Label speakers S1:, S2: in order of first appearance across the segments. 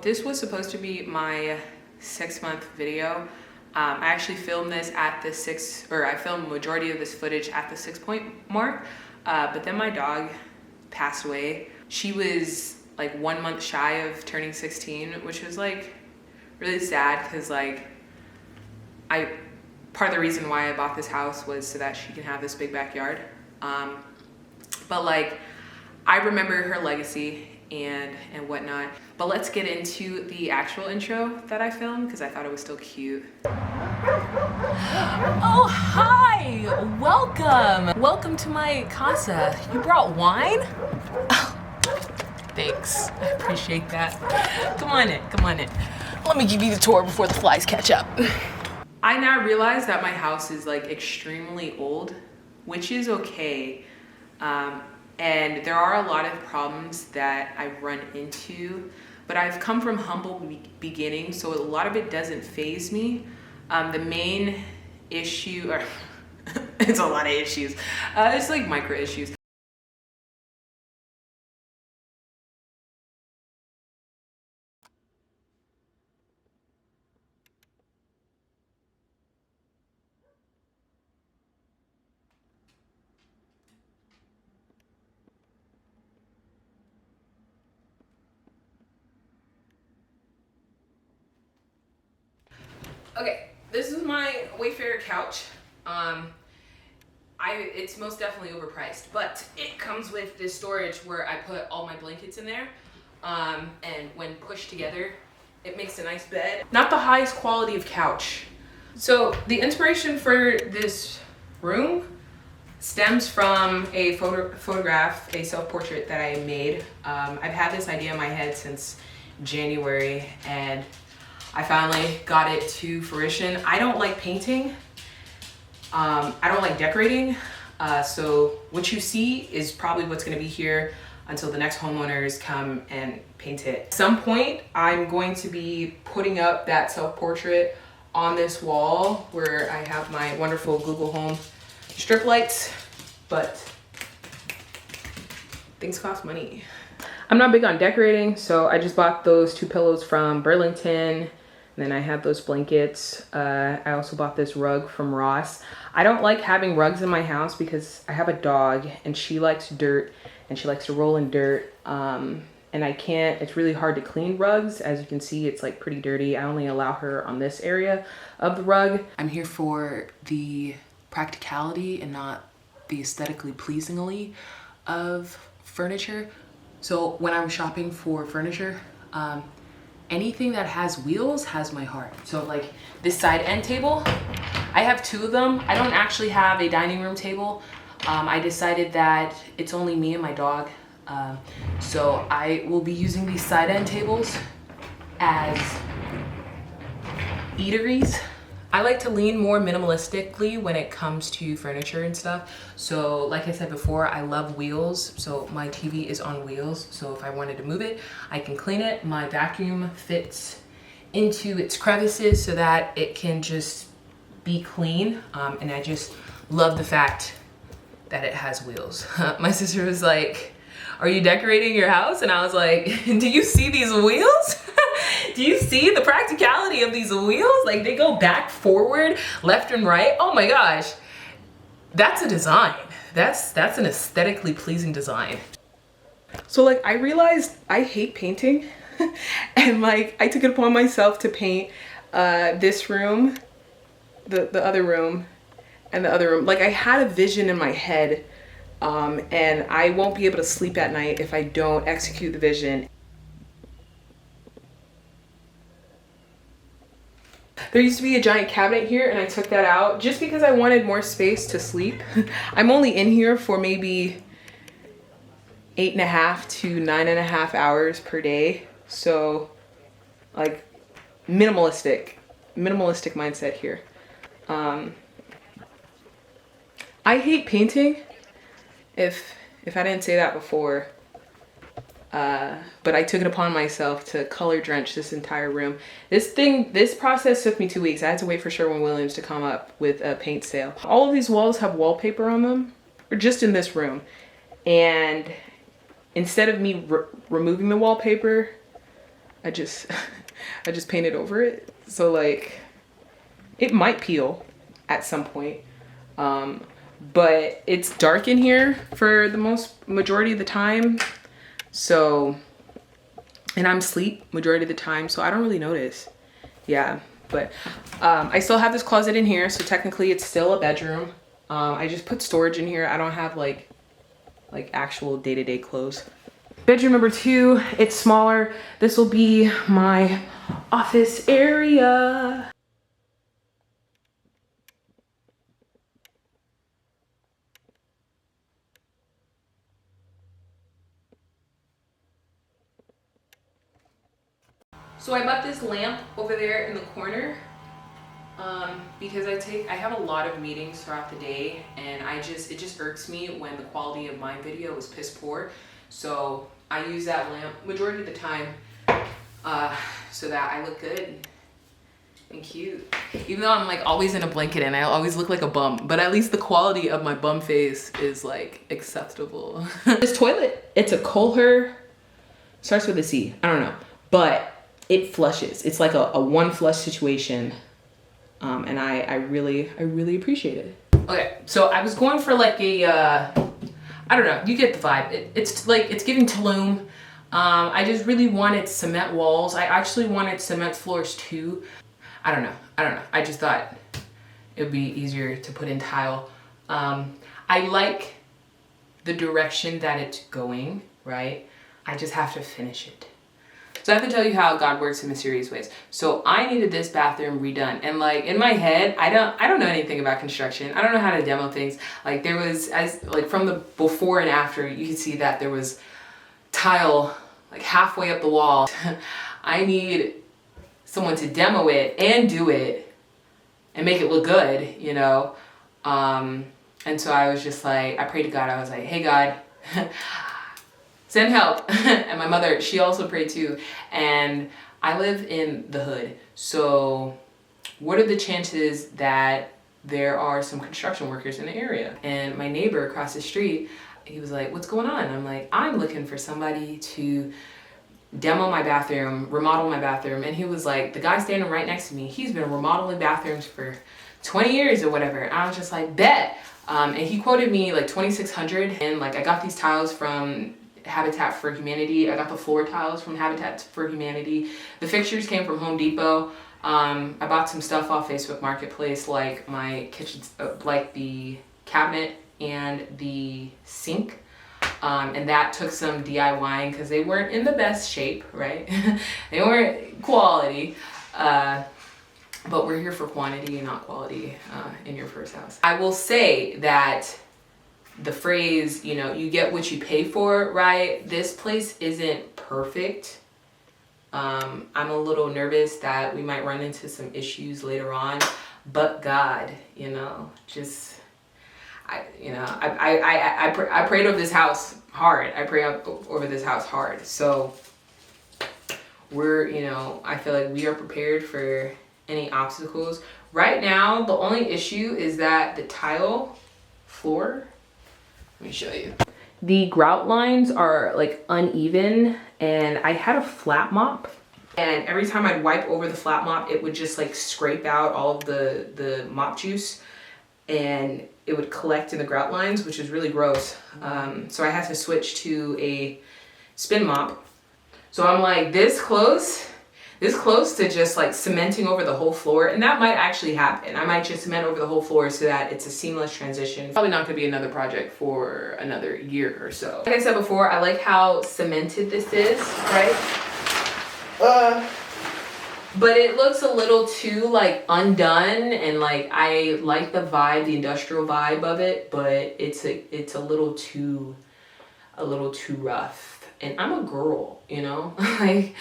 S1: this was supposed to be my 6-month video. I actually filmed this at the I filmed majority of this footage at the 6-point mark, but then my dog passed away. She was like 1 month shy of turning 16, which was like really sad because like part of the reason why I bought this house was so that she can have this big backyard. But like, I remember her legacy and whatnot. But let's get into the actual intro that I filmed because I thought it was still cute.
S2: Oh, hi! Welcome! Welcome to my casa. You brought wine? Oh, thanks. I appreciate that. Come on in, come on in. Let me give you the tour before the flies catch up.
S1: I now realize that my house is like extremely old, which is okay. And there are a lot of problems that I run into, but I've come from humble beginnings, so a lot of it doesn't faze me. The main issue, or it's a lot of issues, it's like micro issues. Okay, this is my Wayfair couch. It's most definitely overpriced, but it comes with this storage where I put all my blankets in there. And when pushed together, it makes a nice bed. Not the highest quality of couch. So the inspiration for this room stems from a photograph, a self-portrait that I made. I've had this idea in my head since January, and I finally got it to fruition. I don't like painting. I don't like decorating. So what you see is probably what's gonna be here until the next homeowners come and paint it. At some point, I'm going to be putting up that self-portrait on this wall where I have my wonderful Google Home strip lights, but things cost money. I'm not big on decorating, so I just bought those 2 pillows from Burlington. And then I have those blankets. I also bought this rug from Ross. I don't like having rugs in my house because I have a dog and she likes dirt and she likes to roll in dirt. And I can't, it's really hard to clean rugs. As you can see, it's like pretty dirty. I only allow her on this area of the rug. I'm here for the practicality and not the aesthetically pleasingly of furniture. So when I'm shopping for furniture, anything that has wheels has my heart. So like this side end table, I have 2 of them. I don't actually have a dining room table. I decided that it's only me and my dog. So I will be using these side end tables as eateries. I like to lean more minimalistically when it comes to furniture and stuff. So like I said before, I love wheels. So my TV is on wheels. So if I wanted to move it, I can clean it. My vacuum fits into its crevices so that it can just be clean. And I just love the fact that it has wheels. My sister was like, "Are you decorating your house?" And I was like, "Do you see these wheels? Do you see the practicality of these wheels? Like they go back, forward, left and right. Oh my gosh, that's a design. That's an aesthetically pleasing design." So like I realized I hate painting and like I took it upon myself to paint this room, the other room, and the other room. Like I had a vision in my head, and I won't be able to sleep at night if I don't execute the vision. There used to be a giant cabinet here and I took that out just because I wanted more space to sleep. I'm only in here for maybe 8.5 to 9.5 hours per day. So like minimalistic mindset here. I hate painting, if I didn't say that before. But I took it upon myself to color drench this entire room. This process took me 2 weeks. I had to wait for Sherwin-Williams to come up with a paint sale. All of these walls have wallpaper on them, or just in this room. And instead of me removing the wallpaper, I just I just painted over it. So like it might peel at some point. But it's dark in here for the majority of the time. So, and I'm asleep majority of the time, so I don't really notice. Yeah, but I still have this closet in here, so technically it's still a bedroom. I just put storage in here. I don't have like actual day-to-day clothes. Bedroom number 2, it's smaller. This will be my office area. So I bought this lamp over there in the corner because I have a lot of meetings throughout the day, and it just irks me when the quality of my video is piss poor. So I use that lamp majority of the time so that I look good and cute. Even though I'm like always in a blanket and I always look like a bum, but at least the quality of my bum face is like acceptable. This toilet, it's a Kohler, starts with a C, I don't know, but it flushes. It's like a one flush situation. And I really appreciate it. Okay, so I was going for like a, I don't know, you get the vibe. It's like, it's giving Tulum. I just really wanted cement walls. I actually wanted cement floors too. I don't know. I just thought it would be easier to put in tile. I like the direction that it's going, right? I just have to finish it. So I have to tell you how God works in mysterious ways. So I needed this bathroom redone, and like in my head, I don't know anything about construction. I don't know how to demo things. Like there was, from the before and after, you can see that there was tile like halfway up the wall. I need someone to demo it and do it and make it look good, you know? And so I was just like, I prayed to God. I was like, hey God, send help. And my mother, she also prayed too. And I live in the hood. So what are the chances that there are some construction workers in the area? And my neighbor across the street, he was like, what's going on? I'm like, I'm looking for somebody to demo my bathroom, remodel my bathroom. And he was like, the guy standing right next to me, he's been remodeling bathrooms for 20 years or whatever. And I was just like, bet. And he quoted me like $2,600. And like, I got these tiles from Habitat for Humanity. I got the floor tiles from Habitat for Humanity. The fixtures came from Home Depot. I bought some stuff off Facebook Marketplace, like my kitchen, like the cabinet and the sink. And that took some DIYing because they weren't in the best shape, right? They weren't quality. But we're here for quantity and not quality in your first house. I will say that the phrase, you know, you get what you pay for, right? This place isn't perfect. I'm a little nervous that we might run into some issues later on, but God, you know, just, I prayed over this house hard. I pray over this house hard. So we're, you know, I feel like we are prepared for any obstacles. Right now, the only issue is that the tile floor, let me show you. The grout lines are like uneven, and I had a flat mop, and every time I'd wipe over the flat mop, it would just like scrape out all of the mop juice, and it would collect in the grout lines, which is really gross. So I had to switch to a spin mop. So I'm like this close to just like cementing over the whole floor, and that might actually happen. I might just cement over the whole floor so that it's a seamless transition. Probably not gonna be another project for another year or so. Like I said before, I like how cemented this is, right? But it looks a little too like undone, and like I like the vibe, the industrial vibe of it, but it's a little too rough. And I'm a girl, you know? Like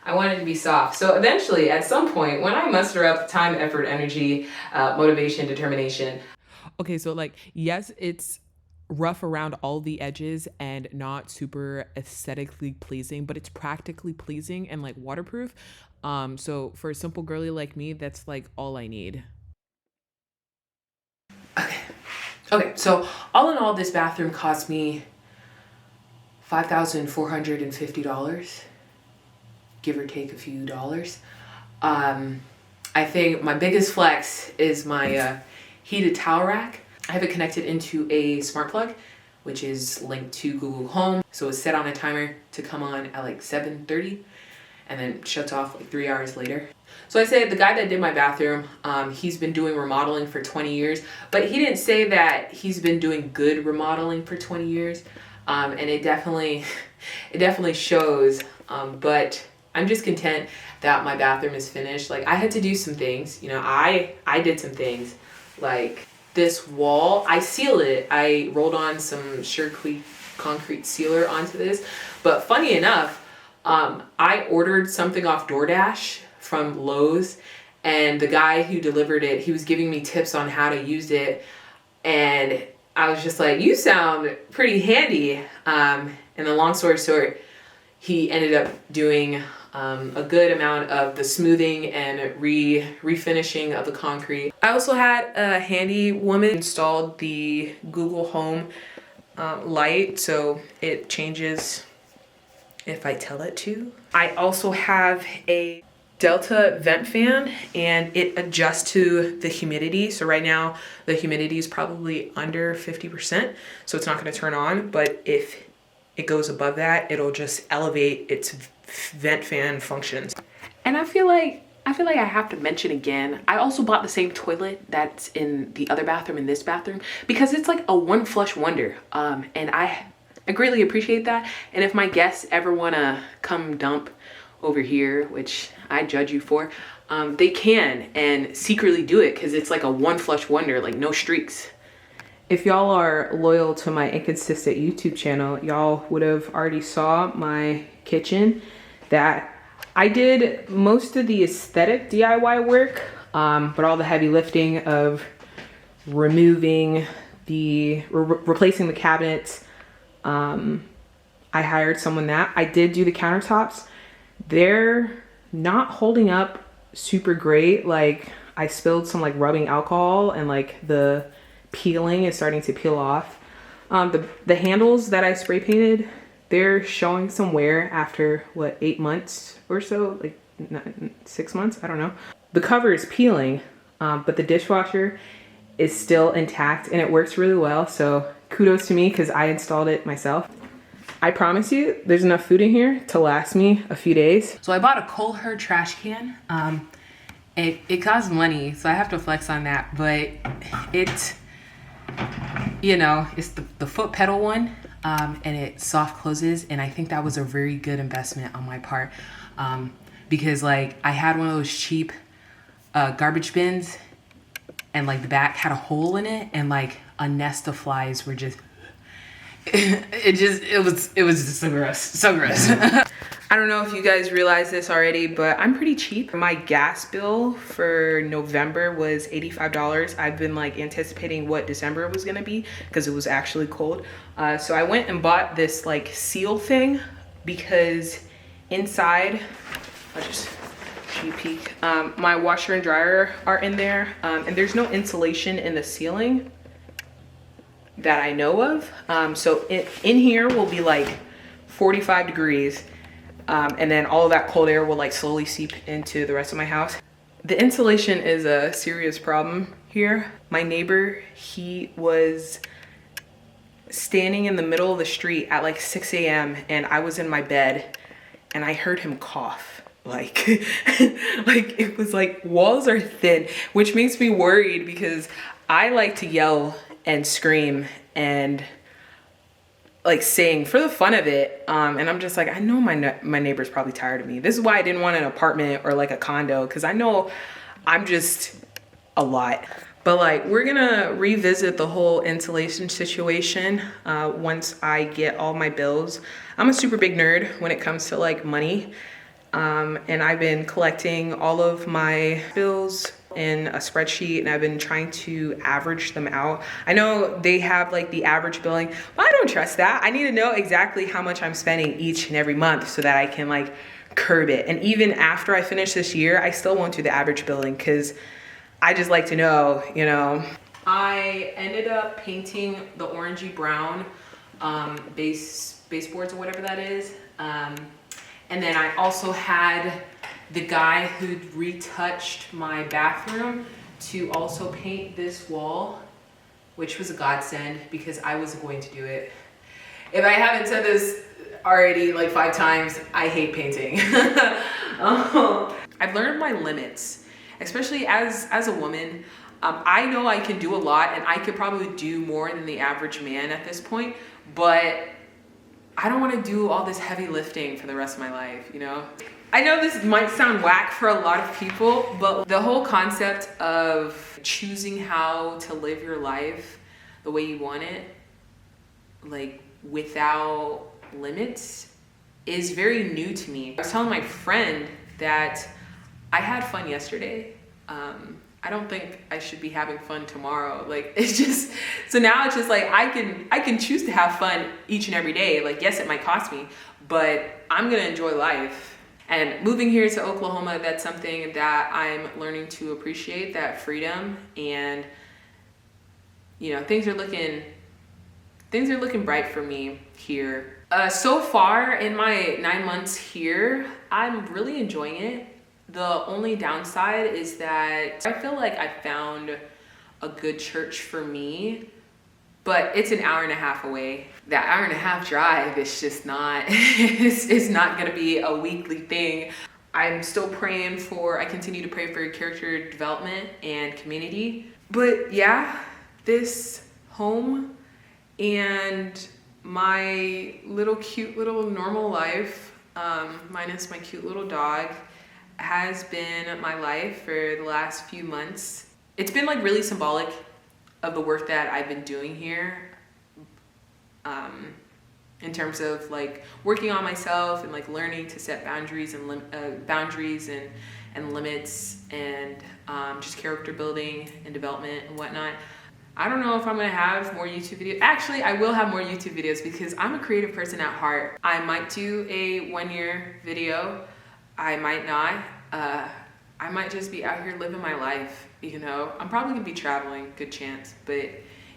S1: I want it to be soft. So eventually, at some point, when I muster up time, effort, energy, motivation, determination.
S2: Okay, so like, yes, it's rough around all the edges and not super aesthetically pleasing, but it's practically pleasing and like waterproof. So for a simple girly like me, that's like all I need.
S1: Okay, so all in all, this bathroom cost me $5,450. give or take a few dollars. I think my biggest flex is my heated towel rack. I have it connected into a smart plug, which is linked to Google Home. So it's set on a timer to come on at like 7:30 and then shuts off like 3 hours later. So I said the guy that did my bathroom, he's been doing remodeling for 20 years, but he didn't say that he's been doing good remodeling for 20 years. And it definitely shows, but I'm just content that my bathroom is finished. Like, I had to do some things, you know, I did some things, like this wall, I sealed it. I rolled on some Surequeen concrete sealer onto this, but funny enough, I ordered something off DoorDash from Lowe's, and the guy who delivered it, he was giving me tips on how to use it, and I was just like, you sound pretty handy. And the long story short, he ended up doing a good amount of the smoothing and refinishing of the concrete. I also had a handy woman installed the Google Home light, so it changes if I tell it to. I also have a Delta vent fan, and it adjusts to the humidity. So right now the humidity is probably under 50%, so it's not going to turn on, but if it goes above that, it'll just elevate its vent fan functions. And I feel like I have to mention again, I also bought the same toilet that's in the other bathroom in this bathroom, because it's like a one flush wonder, and I greatly appreciate that. And if my guests ever want to come dump over here, which I judge you for, they can, and secretly do it, because it's like a one flush wonder, like no streaks. If y'all are loyal to my inconsistent YouTube channel, y'all would have already saw my kitchen, that I did most of the aesthetic DIY work, but all the heavy lifting of removing replacing the cabinets, I hired someone that. I did do the countertops. They're not holding up super great. Like, I spilled some like rubbing alcohol, and like the peeling is starting to peel off. The handles that I spray painted, they're showing some wear after what, 8 months or so, like 6 months, I don't know. The cover is peeling, but the dishwasher is still intact and it works really well. So kudos to me, because I installed it myself. I promise you, there's enough food in here to last me a few days. So I bought a Kohler trash can. It costs money, so I have to flex on that, but it's, you know, it's the foot pedal one, and it soft closes, and I think that was a very good investment on my part, because like I had one of those cheap garbage bins, and like the back had a hole in it, and like a nest of flies were just it was just so gross. I don't know if you guys realize this already, but I'm pretty cheap. My gas bill for November was $85. I've been like anticipating what December was gonna be, because it was actually cold. So I went and bought this like seal thing, because inside, I'll just show you a peek. My washer and dryer are in there, and there's no insulation in the ceiling that I know of. So in here will be like 45 degrees, and then all of that cold air will like slowly seep into the rest of my house. The insulation is a serious problem here. My neighbor, he was standing in the middle of the street at like 6 a.m. and I was in my bed and I heard him cough. Like, like it was like walls are thin, which makes me worried, because I like to yell and scream and like sing for the fun of it, and I'm just like, I know my neighbor's probably tired of me. This is why I didn't want an apartment or like a condo, because I know I'm just a lot. But like, we're gonna revisit the whole insulation situation once I get all my bills. I'm a super big nerd when it comes to like money, and I've been collecting all of my bills in a spreadsheet, and I've been trying to average them out. I know they have like the average billing, but I don't trust that. I need to know exactly how much I'm spending each and every month so that I can like curb it. And even after I finish this year, I still won't do the average billing, because I just like to know, you know. I ended up painting the orangey brown baseboards or whatever that is. And then I also had the guy who retouched my bathroom to also paint this wall, which was a godsend because I was going to do it. If I haven't said this already like 5 times, I hate painting. I've learned my limits, especially as a woman. I know I can do a lot and I could probably do more than the average man at this point, but I don't want to do all this heavy lifting for the rest of my life, you know? I know this might sound whack for a lot of people, but the whole concept of choosing how to live your life the way you want it, like without limits, is very new to me. I was telling my friend that I had fun yesterday. I don't think I should be having fun tomorrow. Like, it's just, so now it's just like, I can choose to have fun each and every day. Like, yes, it might cost me, but I'm gonna enjoy life. And moving here to Oklahoma, that's something that I'm learning to appreciate, that freedom. And, you know, things are looking bright for me here. So far in my 9 months here, I'm really enjoying it. The only downside is that I feel like I found a good church for me, but it's an hour and a half away. That hour and a half drive is just not, it's not gonna be a weekly thing. I'm still praying for, I continue to pray for character development and community. But yeah, this home and my little cute little normal life, minus my cute little dog, has been my life for the last few months. It's been like really symbolic of the work that I've been doing here, in terms of like working on myself and like learning to set boundaries and limits and just character building and development and whatnot. I don't know if I'm gonna have more YouTube videos. Actually, I will have more YouTube videos because I'm a creative person at heart. I might do a 1-year video. I might not. I might just be out here living my life, you know. I'm probably gonna be traveling, good chance. But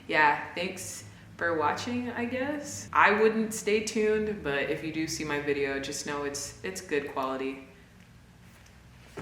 S1: yeah, thanks for watching, I guess. I wouldn't stay tuned, but if you do see my video, just know it's good quality.